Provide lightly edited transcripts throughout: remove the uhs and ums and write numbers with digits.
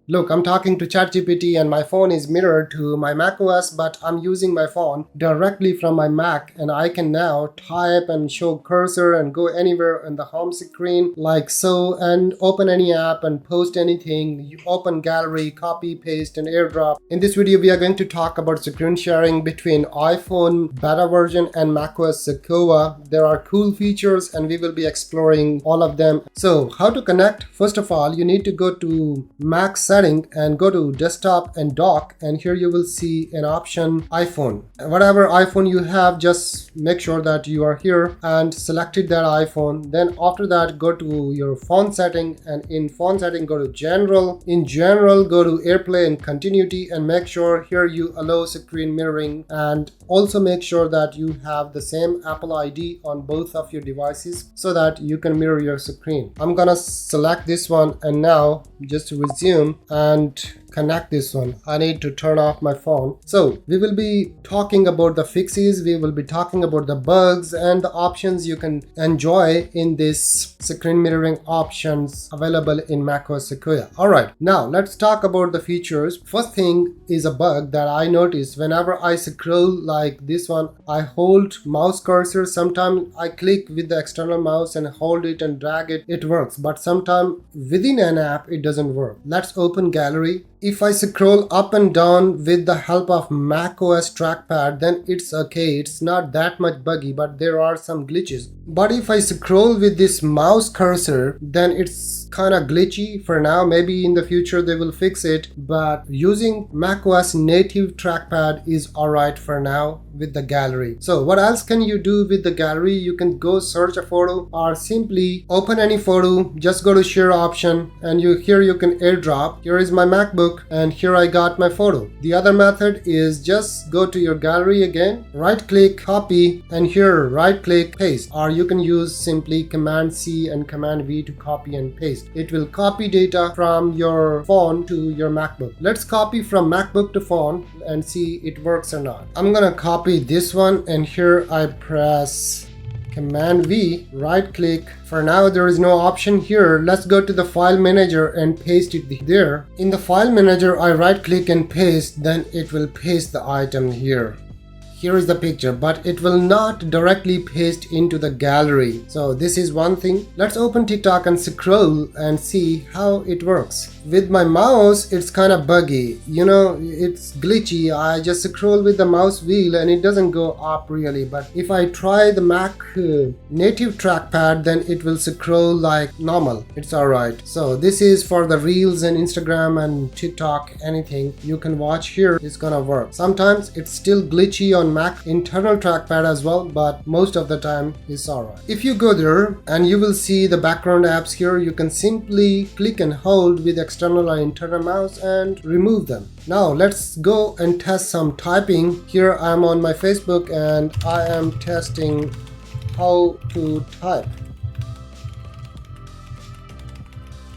Look, I'm talking to ChatGPT and my phone is mirrored to my macOS, but I'm using my phone directly from my Mac and I can now type and show cursor and go anywhere on the home screen like so and open any app and post anything. You open gallery, copy, paste and airdrop. In this video, we are going to talk about screen sharing between iPhone beta version and macOS Sequoia. There are cool features and we will be exploring all of them. So how to connect? First of all, you need to go to Mac setting and go to desktop and dock, and here you will see an option iPhone. Whatever iPhone you have, just make sure that you are here and selected that iPhone. Then after that, go to your phone setting, and in phone setting go to general. In general, go to AirPlay and continuity and make sure here you allow screen mirroring, and also make sure that you have the same Apple ID on both of your devices so that you can mirror your screen. I'm gonna select this one and now just resume and connect this one. I need to turn off my phone. So we will be talking about the fixes, we will be talking about the bugs and the options you can enjoy in this screen mirroring options available in macOS Sequoia. Alright, now let's talk about the features. First thing is a bug that I noticed whenever I scroll like this one. I hold mouse cursor, sometimes I click with the external mouse and hold it and drag it, it works, but sometimes within an app it doesn't work. Let's open gallery. If I scroll up and down with the help of macOS Trackpad, then it's okay. It's not that much buggy, but there are some glitches. But if I scroll with this mouse cursor, then it's kind of glitchy for now. Maybe in the future they will fix it, but using macOS native Trackpad is alright for now with the gallery. So what else can you do with the gallery? You can go search a photo or simply open any photo, just go to share option, and here you can airdrop. Here is my MacBook and here I got my photo. The other method is just go to your gallery again, right click, copy, and here right click, paste. Or you can use simply Command C and Command V to copy and paste. It will copy data from your phone to your MacBook. Let's copy from MacBook to phone and see it works or not. I'm gonna copy this one and here I press Command V, right click. For now there is no option here. Let's go to the file manager and paste it there. In the file manager I right click and paste, then it will paste the item here. Here is the picture, but it will not directly paste into the gallery. So this is one thing. Let's open TikTok and scroll and see how it works. With my mouse, it's kind of buggy. You know, it's glitchy. I just scroll with the mouse wheel and it doesn't go up really. But if I try the Mac native trackpad, then it will scroll like normal. It's alright. So this is for the Reels and Instagram and TikTok, anything you can watch here is gonna work. Sometimes it's still glitchy on Mac internal trackpad as well, but most of the time it's alright. If you go there and you will see the background apps here, you can simply click and hold with external or internal mouse and remove them. Now let's go and test some typing. Here I'm on my Facebook and I am testing how to type.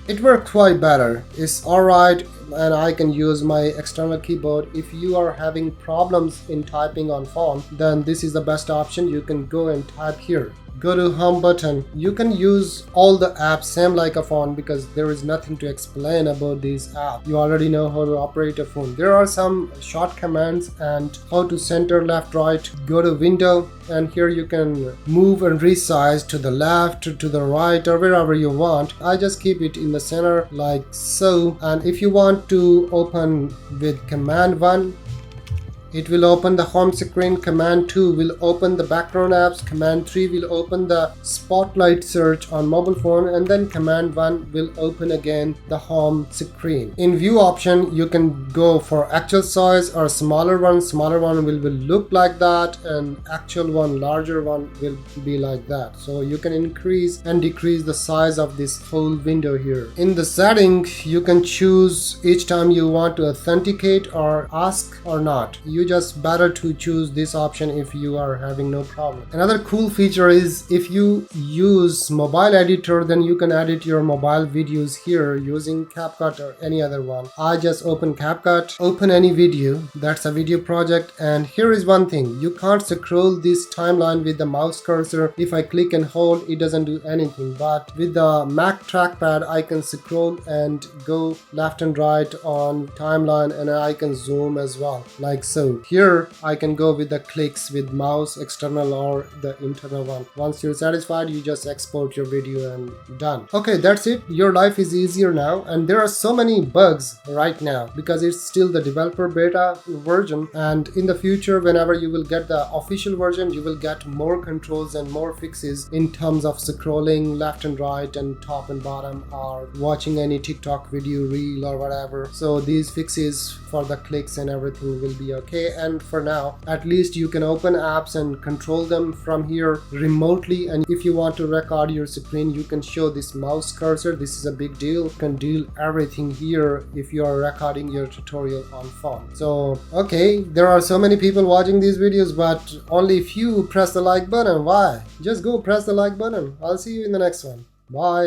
It worked quite better. It's alright, and I can use my external keyboard. If you are having problems in typing on phone, then this is the best option. You can go and type here. Go to home button. You can use all the apps same like a phone because there is nothing to explain about these apps. You already know how to operate a phone. There are some short commands and how to center left right. Go to window and here you can move and resize to the left, to the right, or wherever you want. I just keep it in the center like so. And if you want to open with command 1, it will open the home screen. Command 2 will open the background apps. Command 3 will open the spotlight search on mobile phone, and then command 1 will open again the home screen. In view option, you can go for actual size or smaller one. Smaller one will look like that, and actual one, larger one will be like that. So you can increase and decrease the size of this whole window here. In the setting, you can choose each time you want to authenticate or ask or not. You just better to choose this option if you are having no problem. Another cool feature is if you use mobile editor, then you can edit your mobile videos here using CapCut or any other one. I just open CapCut, open any video, that's a video project, and here is one thing, you can't scroll this timeline with the mouse cursor. If I click and hold, it doesn't do anything, but with the Mac trackpad I can scroll and go left and right on timeline, and I can zoom as well, like so. Here I can go with the clicks with mouse, external or the internal one. Once you're satisfied, you just export your video and done. Okay, that's it. Your life is easier now, and there are so many bugs right now because it's still the developer beta version, and in the future whenever you will get the official version, you will get more controls and more fixes in terms of scrolling left and right and top and bottom, or watching any TikTok video, reel or whatever. So these fixes for the clicks and everything will be okay, and for now at least you can open apps and control them from here remotely. And if you want to record your screen, you can show this mouse cursor. This is a big deal. You can do everything here if you are recording your tutorial on phone. So okay, there are so many people watching these videos, but only few press the like button. Why? Just go press the like button. I'll see you in the next one. Bye.